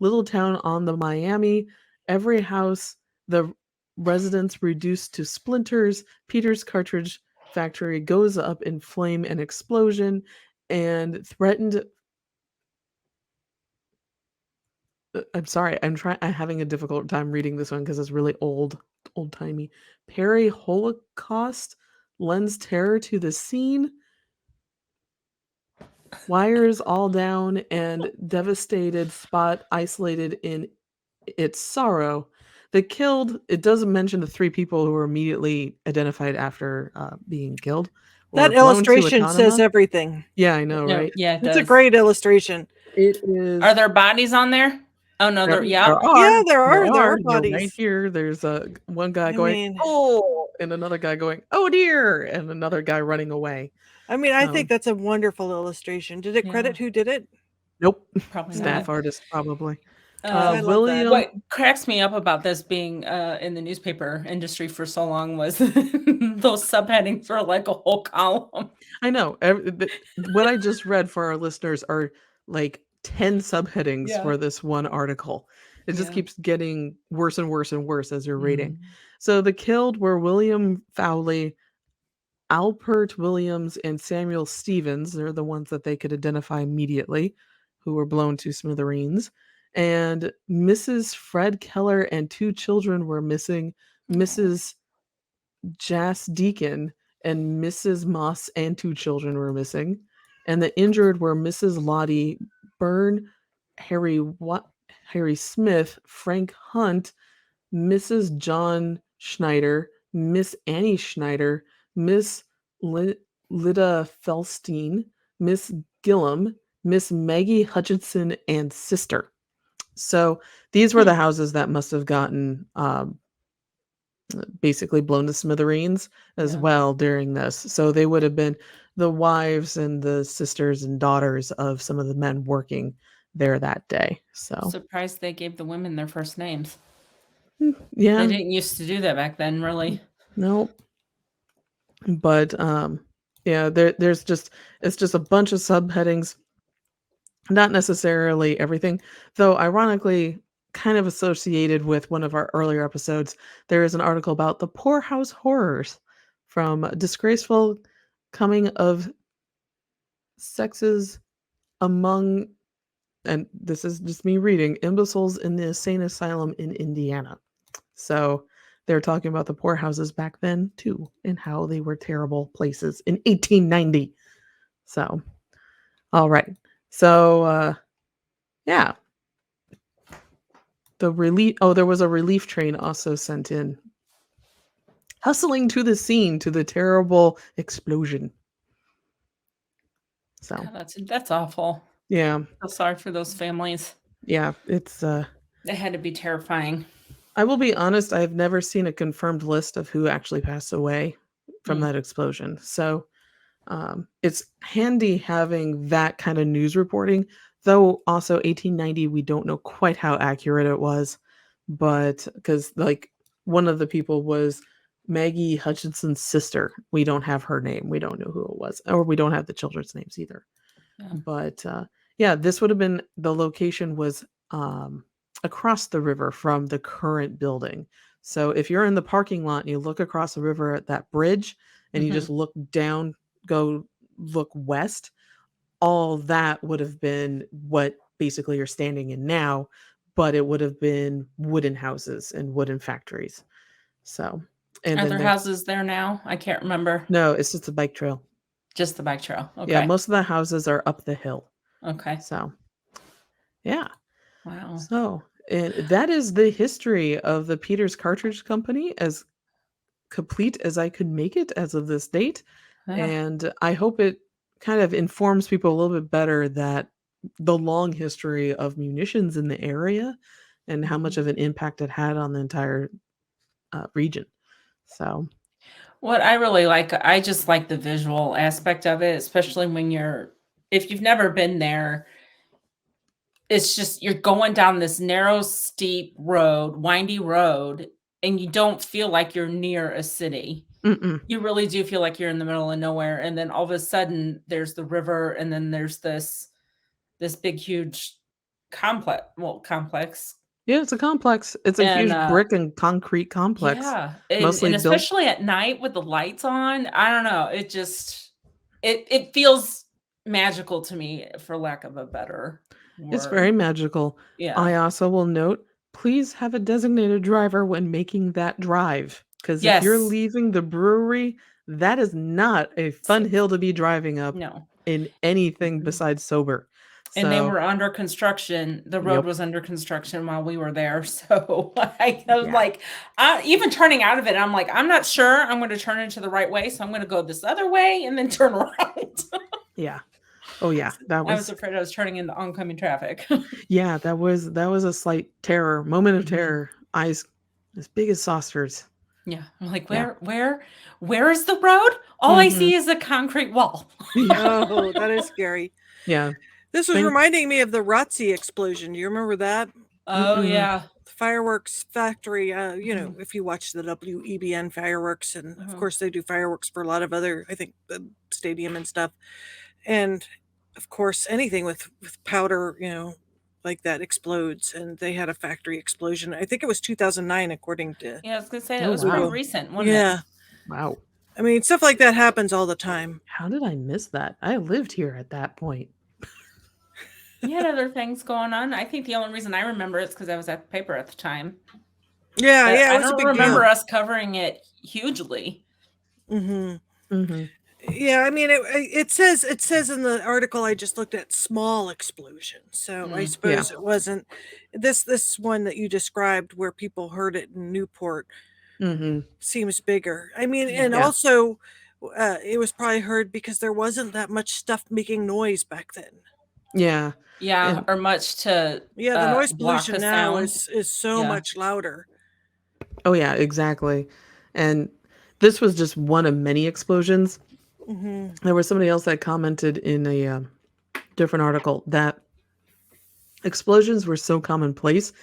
little town on the Miami. Every house, the residents reduced to splinters. Peter's cartridge factory goes up in flame and explosion, and threatened. I'm sorry. I'm having a difficult time reading this one because it's really old. old-timey. Peri-Holocaust lends terror to the scene. Wires all down and devastated spot isolated in its sorrow. The killed, it doesn't mention the 3 people who were immediately identified after being killed or That blown to illustration says Autonoma. everything. Yeah, I know, No, right? yeah, it It's a does. great illustration. It is. Are there bodies on there? Oh no, There, there. there Yeah. are. Yeah, there There are. There are They're right bodies. here. There's one guy I going, mean, "Oh," and another guy going, "Oh dear," and another guy running away. I think that's a wonderful illustration. Did it Yeah. credit who did it? Nope. Probably Staff not. artist probably. I love that. William. What cracks me up about this being in the newspaper industry for so long was those subheadings were like a whole column. I know. What I just read for our listeners are like 10 subheadings Yeah. for this one article. It just Yeah. keeps getting worse and worse and worse as you're reading. Mhm. So the killed were William Fowley, Alpert Williams, and Samuel Stevens. They're the ones that they could identify immediately, who were blown to smithereens. And Mrs. Fred Keller and 2 children were missing. Mrs. Jas Deacon and Mrs. Moss and 2 children were missing. And the injured were Mrs. Lottie Byrne, Harry Smith, Frank Hunt, Mrs. John Schneider, Miss Annie Schneider, Miss Lida Felstein, Miss Gillum, Miss Maggie Hutchinson, and sister. So these were the houses that must have gotten basically blown to smithereens as Yeah. well during this. So they would have been the wives and the sisters and daughters of some of the men working there that day. So Surprised they gave the women their first names. yeah, They didn't used to do that back then, really. nope. But yeah, there's just it's just a bunch of subheadings, not necessarily everything, though ironically kind of associated with one of our earlier episodes, there is an article about the poorhouse horrors from disgraceful coming of sexes among, and this is just me reading, imbeciles in the insane asylum in Indiana. So they're talking about the poorhouses back then too, and how they were terrible places in 1890. So, all right. So, yeah. The relief. Oh, there was a relief train also sent in, hustling to the scene to the terrible explosion. So God, that's awful. yeah, So sorry for those families. yeah, it's. It had to be terrifying. I will be honest. I've never seen a confirmed list of who actually passed away from that explosion. So it's handy having that kind of news reporting. Though also 1890, we don't know quite how accurate it was, but because like one of the people was Maggie Hutchinson's sister. We don't have her name. We don't know who it was, or we don't have the children's names either. Yeah. But yeah, this would have been the location was across the river from the current building. So if you're in the parking lot and you look across the river at that bridge and you just look down, go look west, all that would have been what basically you're standing in now, but it would have been wooden houses and wooden factories. So, and Are then there houses there now? I can't remember. no, it's just a bike trail. Just the bike trail. Okay. Yeah, most of the houses are up the hill. Okay. So, yeah. Wow. So, and that is the history of the Peters Cartridge Company, as complete as I could make it as of this date. Yeah. And I hope it kind of informs people a little bit better that the long history of munitions in the area and how much of an impact it had on the entire region. So, What I really like, I just like the visual aspect of it, especially when if you've never been there, it's just you're going down this narrow, steep road, windy road, and you don't feel like you're near a city. mm-mm. You really do feel like you're in the middle of nowhere. And then all of a sudden there's the river, and then there's this big, huge complex. Yeah, it's a complex. It's a huge brick and concrete complex. Yeah. Mostly And built. especially at night with the lights on, I don't know. It just, it feels magical to me, for lack of a better word. It's very magical. Yeah. I also will note please have a designated driver when making that drive. Because if you're Yes. leaving the brewery, that is not a fun hill to be driving up No. in anything besides sober. And they So, were under construction. The road yep. was under construction while we were there. So I was Yeah. like, even turning out of it, I'm like, I'm not sure I'm going to turn into the right way. So I'm going to go this other way and then turn around. Yeah. Oh yeah, that I was was afraid I was turning into oncoming traffic. yeah, that was a slight moment of Mhm. terror. Eyes as big as saucers. Yeah. I'm like, Yeah. where is the road? All I Mhm. see is a concrete wall. Yeah. Oh, that is scary. Yeah. This was Think reminding me of the Rotzi explosion. Do you remember that? Oh mm-mm. yeah. The fireworks factory. Mhm. If you watch the WEBN fireworks, and of Uh-huh. course they do fireworks for a lot of other, I think, the stadium and stuff. And of course, anything with powder, like that explodes. And they had a factory explosion. I think it was 2009, according to. Yeah, I was gonna say that Oh was pretty wow. recent, wasn't it? Yeah, Wow. I mean, stuff like that happens all the time. How did I miss that? I lived here at that point. You had other things going on. I think the only reason I remember is because I was at the paper at the time. Yeah, But yeah, it I was a don't big remember deal. us covering it hugely. Hmm. Mhm. Yeah, I mean, it says in the article I just looked at, small explosion. So I Mm. Yeah. suppose it wasn't this one that you described where people heard it in Newport Mhm. seems bigger. I mean, Yeah. and Yeah. also it was probably heard because there wasn't that much stuff making noise back then. Yeah. Yeah, And or much to Yeah, the noise block pollution a now sound. is so Yeah. much louder. oh yeah, exactly. And this was just one of many explosions. Hmm. There was somebody else that commented in a different article that explosions were so commonplace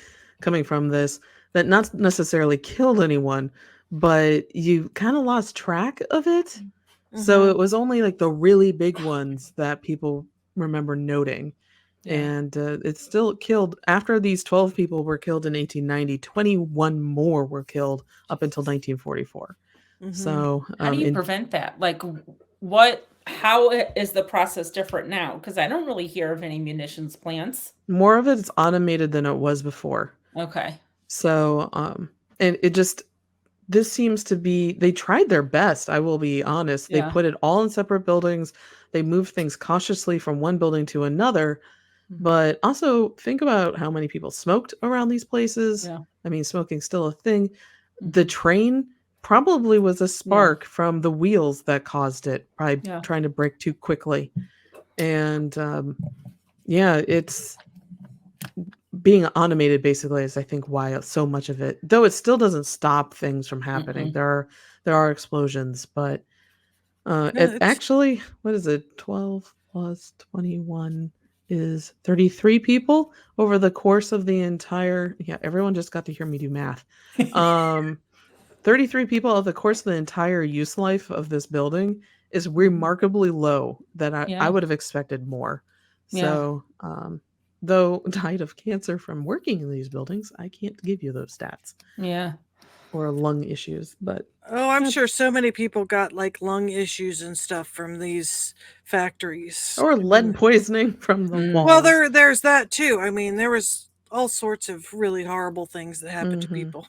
coming from this that not necessarily killed anyone, but you kind of lost track of it. So Hmm. it was only like the really big ones that people remember noting. Yeah. And it still killed after these 12 people were killed in 1890, 21 more were killed up until 1944. Hmm. So, How do you in prevent that? Like, is the process different now? Because I don't really hear of any munitions plants. more of it is automated than it was before. Okay. So, and it just this seems to be they tried their best, I will be honest. They Yeah. put it all in separate buildings. They moved things cautiously from one building to another, Mhm. but also think about how many people smoked around these places. Yeah. I mean, smoking's still a thing. The Mhm. train probably was a Yeah. spark from the wheels that caused it by Yeah. trying to brake too quickly. And yeah, it's being automated basically is I think why so much of it, though it still doesn't stop things from happening. Mm-mm. There are explosions, but Yeah, it it's actually what is it? 12 plus 21 is 33 people over the course of the entire yeah, everyone just got to hear me do math. Um 33 people over the course of the entire use life of this building is remarkably low that I Yeah. would have expected more. Yeah. So, though died of cancer from working in these buildings, I can't give you those stats Yeah. or lung issues, but Oh, I'm that's sure so many people got like lung issues and stuff from these factories. or I mean, lead poisoning from the Mm. well, walls. there's that too. I mean, there was all sorts of really horrible things that happened to Mhm. people.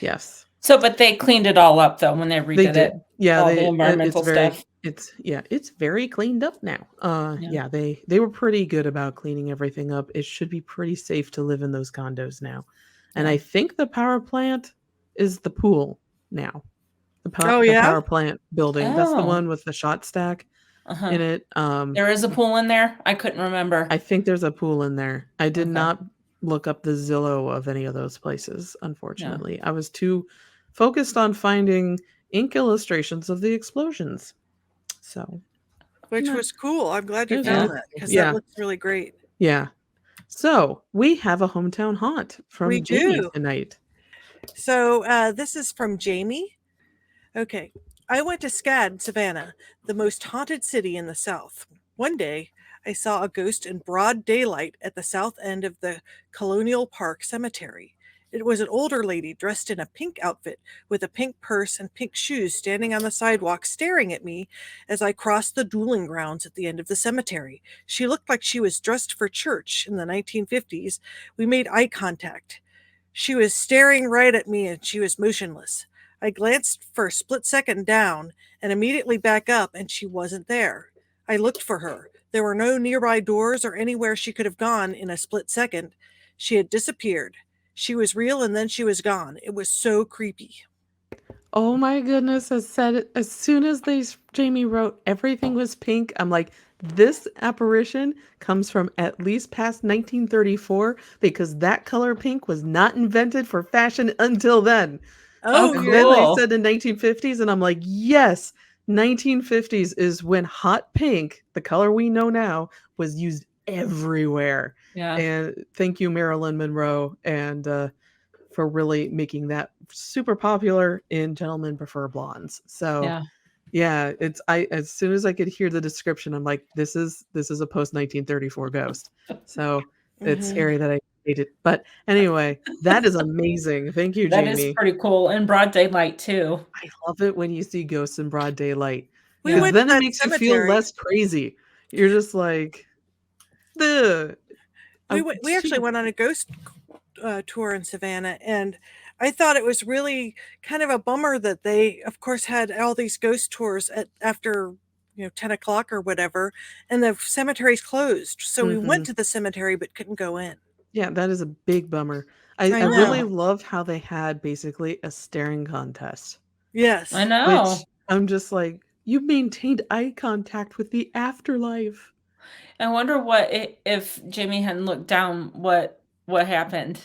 Yes. So, but they cleaned it all up though when they They redid it. did. Yeah, All the it's environmental very stuff. it's yeah, it's very cleaned up now. Yeah. Yeah, they were pretty good about cleaning everything up. It should be pretty safe to live in those condos now. And Yeah. I think the power plant is the pool now. Oh The yeah. power plant building. That's the Oh. one with the shot stack Uh-huh. in it. There is a pool in there? I couldn't remember. I think there's a pool in there. I did Okay. not look up the Zillow of any of those places, Yeah. unfortunately. I was too focused on finding ink illustrations of the explosions. So, Which no, was cool. I'm glad it you was Yeah. found really that cool. because that Yeah, looks really great. yeah. So, we have a hometown haunt We from Jamie do. tonight. So this is from Jamie. Okay. I went to SCAD, Savannah, the most haunted city in the South. One day, I saw a ghost in broad daylight at the south end of the Colonial Park Cemetery. It was an older lady dressed in a pink outfit with a pink purse and pink shoes standing on the sidewalk staring at me as I crossed the dueling grounds at the end of the cemetery. She looked like she was dressed for church in the 1950s. We made eye contact. She was staring right at me and she was motionless. I glanced for a split second down and immediately back up, and she wasn't there. I looked for her. There were no nearby doors or anywhere she could have gone in a split second. She had disappeared. She was real and then she was gone. It was so creepy. Oh my goodness, as soon as Jamie wrote everything was pink, I'm like, this apparition comes from at least past 1934 because that color pink was not invented for fashion until then. Oh, Oh, And yeah. then they cool. said the 1950s, and I'm like, yes, 1950s is when hot pink, the color we know now, was used everywhere. Yeah. And thank you, Marilyn Monroe, and for really making that super popular in Gentlemen Prefer Blondes. So Yeah. yeah, it's I as soon as I could hear the description, I'm like, this is a post 1934 ghost. So it's Mhm. scary that I hate it. But anyway, that is amazing. Thank you, That is Jamie. pretty cool. In broad daylight too. I love it when you see ghosts in broad daylight We because Yeah. went to then it that makes you feel cemetery. less crazy. You're just like, the We actually went on a ghost tour in Savannah, and I thought it was really kind of a bummer that they, of course, had all these ghost tours at after 10 o'clock or whatever, and the cemetery's closed. So we went Mhm. to the cemetery but couldn't go in. Yeah, that is a big bummer. I I really know. love how they had basically a staring contest, I Yes. which know. I'm just like, you maintained eye contact with the afterlife. I wonder if Jimmy hadn't looked down, what happened,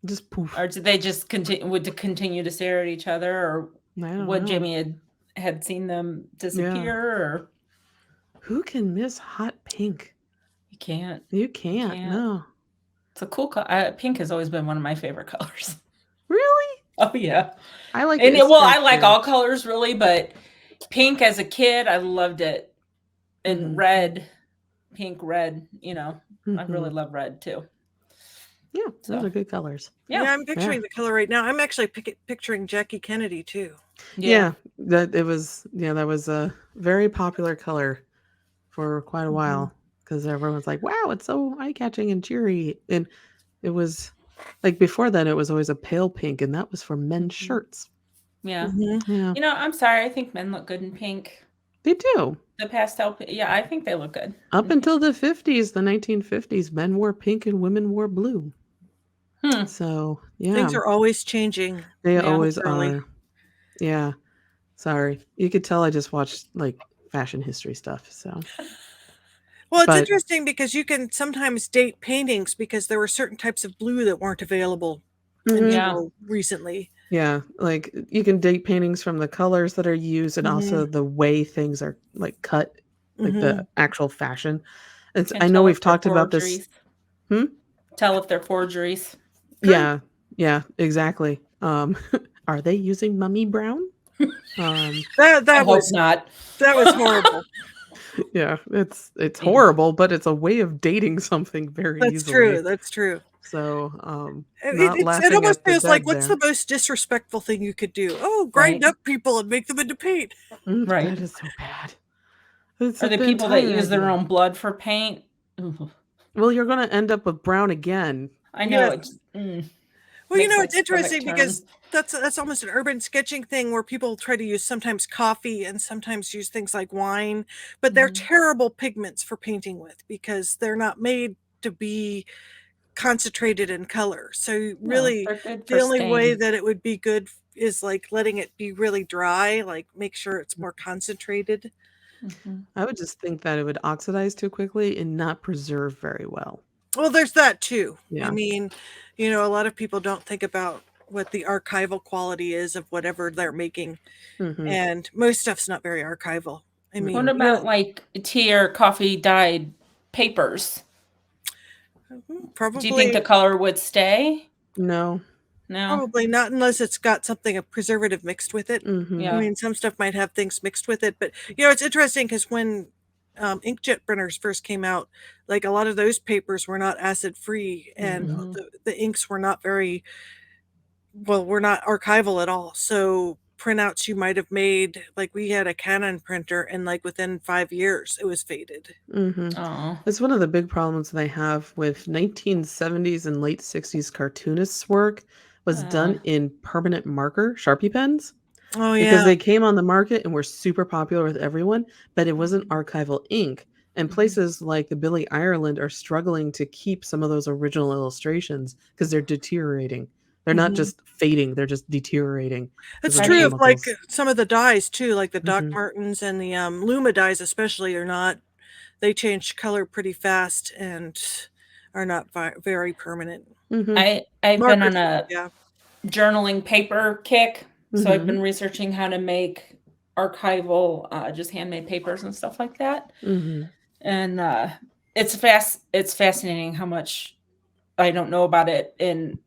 Just poof. or did they just continue to stare at each other, or I don't would know. Jimmy had seen them Yeah. disappear, or Who can miss hot pink? you can't. You You can't. can't. No. It's a cool color. Pink has always been one of my favorite colors. Really? Oh yeah, I like and it as well, I like fashion. all colors really, but pink as a kid, I loved it, and Mhm. red, pink, red. I really Mhm. love red too. Yeah, those So are good colors. yeah, Yeah, I'm Yeah. picturing the color right now. I'm actually picturing Jackie Kennedy too. yeah. Yeah, that was a very popular color for quite a Hmm. while because everyone's like, "Wow, it's so eye-catching and cheery." And it was like before then it was always a pale pink and that was for men's Mhm. shirts. Yeah. Hmm. Yeah. I'm sorry. I think men look good in pink. They do. The pastel, yeah, I think they look good Up in pink. until the 50s, the 1950s, men wore pink and women wore blue. Hmm. So, yeah, Things are always changing, they Yeah. always literally. are. Yeah. Sorry. You could tell I just watched like fashion history stuff. So, Well, it's but interesting because you can sometimes date paintings because there were certain types of blue that weren't available mhm. Yeah. until recently. Yeah, like you can date paintings from the colors that are used and Hmm. also the way things are like cut, like Hmm. the actual fashion. It's And I know tell we've if they're talked about this. forgeries. Hmm? Tell if they're forgeries. True. Yeah, yeah, exactly. Are they using mummy brown? Um, That I that hope was not. that was horrible. yeah, it's Yeah. horrible, but it's a way of dating something very That's true. easily. That's true. So, It, not it's it laughing almost at the feels like dead what's there. the most disrespectful thing you could do? Oh, grind Right. up people and make them into paint. That Right. is so bad. It's Or the the people that entire use their idea. own blood for paint. Ooh, Well, you're gonna end up with brown again. I know Yes. it Well, makes like it's stomach interesting because turns. that's almost an urban sketching thing where people try to use sometimes coffee and sometimes use things like wine, but they're Mhm. terrible pigments for painting with because they're not made to be concentrated in color. So No, really, they're good the for only way stain. that it would be good is like letting it be really dry, like make sure it's more concentrated. Mhm. I would just think that it would oxidize too quickly and not preserve very well. Well, there's that too. I Yeah. mean, a lot of people don't think about what the archival quality is of whatever they're making, Mhm. and most stuff's not very archival. I What mean, Mm-mm. about like tea or coffee dyed papers? Do you think the probably color would stay? No. No. probably not unless it's got something a preservative mixed with it. I Mhm. Yeah. mean, some stuff might have things mixed with it, but it's interesting because when inkjet printers first came out, like a lot of those papers were not acid free, and Mhm. Mhm. the inks were not very well, were not archival at all. So printouts you might have made. Like we had a Canon printer, and like within 5 years, it was faded. Mhm. Oh. That's one of the big problems they have with 1970s and late 60s cartoonists' work was done in permanent marker Sharpie pens Oh because yeah. they came on the market and were super popular with everyone, but it wasn't archival ink. And places like the Billy Ireland are struggling to keep some of those original illustrations because they're deteriorating. They're not Mhm. just fading, they're just deteriorating because It's of How the do true you of like chemicals. some of the dyes too, like the Doc Mhm. Martens and the Luma dyes, especially, are not. They change color pretty fast and are not very permanent. Mhm. I've been Markers, on a yeah. journaling paper kick, so I've Mhm. been researching how to make archival, just handmade papers and stuff like that. Mhm. And it's fascinating how much I don't know about it and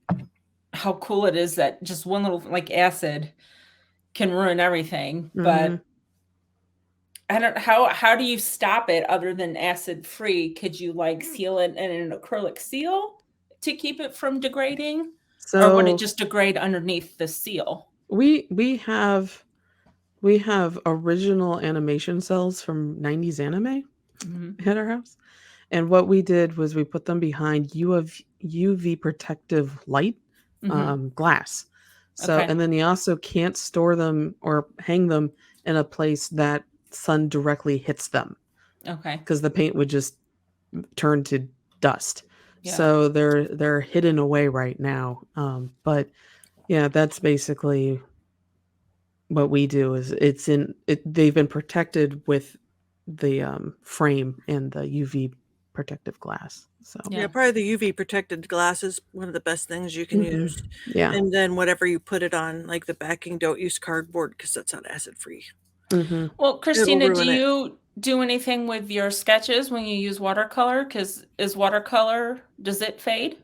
how cool it is that just one little like acid can ruin everything. Mhm. But I don't how do you stop it other than acid free? Could you like seal it in an acrylic seal to keep it from degrading? Or would it So just degrade underneath the seal? we have we have original animation cells from 90s anime Mhm. at our house. And what we did was we put them behind UV protective light Mhm. glass. So, Okay. and then you also can't store them or hang them in a place that sun directly hits them Okay. because the paint would just turn to dust. Yeah. So they're hidden away right now. But yeah, that's basically what we do is it's in it they've been protected with the, frame and the UV protective glass, so Yeah, Yeah. probably the UV protected glass is one of the best things you can Mhm. use. Yeah. And then whatever you put it on, like the backing, don't use cardboard because that's not acid free. Mhm. Well, It'll Christina, do ruin it. you do anything with your sketches when you use watercolor? Because is watercolor, does it fade?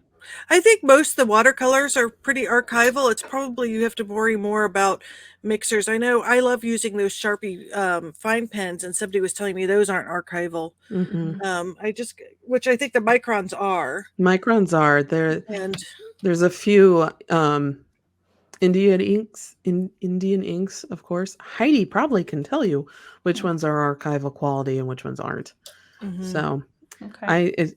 I think most of the watercolors are pretty archival. It's probably you have to worry more about mixers. I know I love using those Sharpie fine pens, and somebody was telling me those aren't archival. Mhm. I just, which I think the microns are, Microns are and there's a few, Indian inks, of course. Heidi probably can tell you which Mm, ones are archival quality and which ones aren't. mhm. So, okay. I it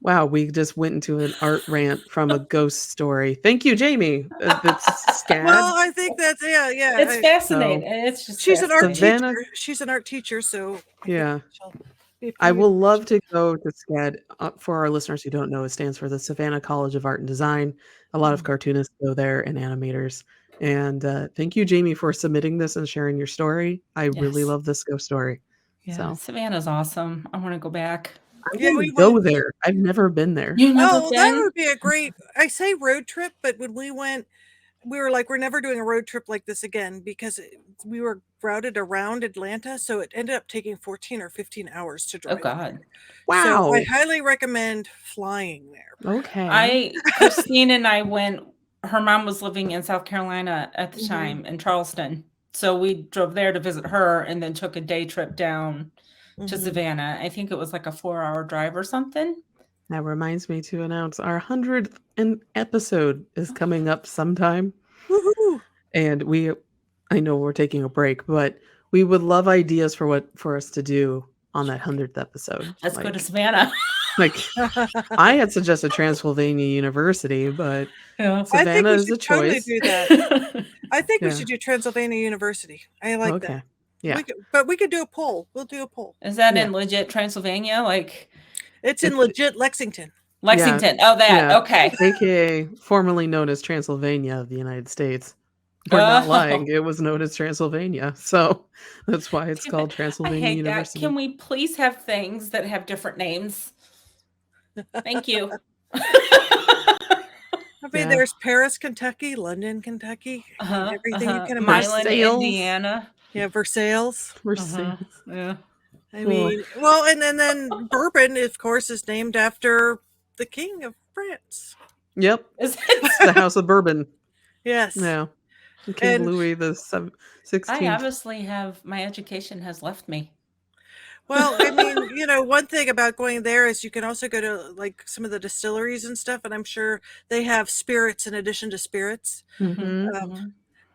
wow, we just went into an art rant from a ghost story. Thank you, Jamie. That's Well, SCAD. I think that's yeah. It's fascinating. So, It's just She's an art fascinating. teacher. Savannah She's an art teacher, so I think yeah. she'll be a I pretty good will love question. to go to SCAD. For our listeners who don't know, it stands for the Savannah College of Art and Design. A lot of Mhm. cartoonists go there and animators. And thank you, Jamie, for submitting this and sharing your story. I really Yes. love this ghost story. Yeah. So Savannah's awesome. I want to go back. I Yeah, want to we went. go there. I've never been there. You never Oh, well, that been? would be a great. I say road trip, but when we went, we were like, we're never doing a road trip like this again because we were routed around Atlanta, so it ended up taking 14 or 15 hours to Oh drive God. there. So I Wow. highly recommend flying there. Okay. Christine and I went, her mom was living in South Carolina at the Mhm, time in Charleston. So we drove there to visit her and then took a day trip down to mhm. Savannah. I think it was like a 4-hour drive or something. That reminds me to announce our 100th episode is coming up sometime. Woohoo! And I know we're taking a break, but we would love ideas for us to do on that 100th episode. Let's go to Savannah. Like I had suggested Transylvania University, but Yeah. I think Savannah we is should a totally choice. do that. I think we Yeah. should do Transylvania University. I like that. Okay. Yeah. But we could do a poll. We'll do a poll. Is that Yeah. in legit Transylvania? Like It's in It's legit Lexington. yeah. Lexington? Oh, that. Yeah. Okay. AKA formerly known as Transylvania of the United States. We're not lying. Oh, It was known as Transylvania. So that's why it's damn it. called I Transylvania hate that. Can University. we please have things that have different names? Thank you. I mean, Yeah. there's Paris, Kentucky, London, Kentucky. I mean, Uh-huh. everything you Uh-huh. can imagine. Milan, Versailles. Indiana. Yeah, Versailles. Uh-huh. Versailles. Yeah. I Oh. mean, well, and then bourbon, of course, is named after the King of France. Yep. Is it? The House of Bourbon. Yes, Yeah. King and Louis the I 16th. obviously have my education has left me. well, I mean, one thing about going there is you can also go to like some of the distilleries and stuff, and I'm sure they have spirits in addition to spirits. Mhm. Mhm. Um, Mhm.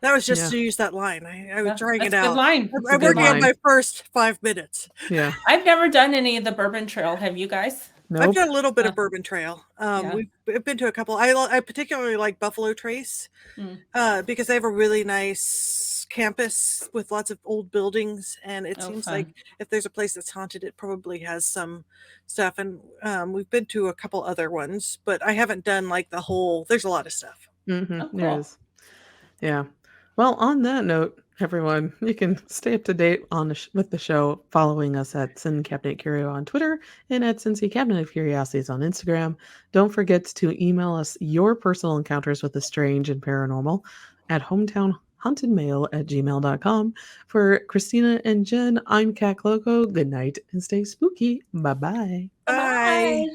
That was just Yeah. to use that line. I was trying That's it a good out. line. It's a I'm good working on line. my first 5 minutes. Yeah. I've never done any of the Bourbon Trail. Have you guys? I've Nope. done a little bit of Bourbon Trail. Yeah. We've been to a couple. I particularly like Buffalo Trace because they have a really nice campus with lots of old buildings, and it seems like fun. if there's a place that's haunted, it probably has some stuff. And we've been to a couple other ones, but I haven't done like the whole. There's a lot of stuff. Oh, There cool. is. Yeah. Well, on that note, everyone, you can stay up to date on with the show following us at Sin Cabinet Curio on Twitter and at Cincy Cabinet of Curiosities on Instagram. Don't forget to email us your personal encounters with the strange and paranormal at hometownhauntedmail@gmail.com. For Christina and Jen, I'm Cat Loco. Good night and stay spooky. Bye-bye. Bye. Bye.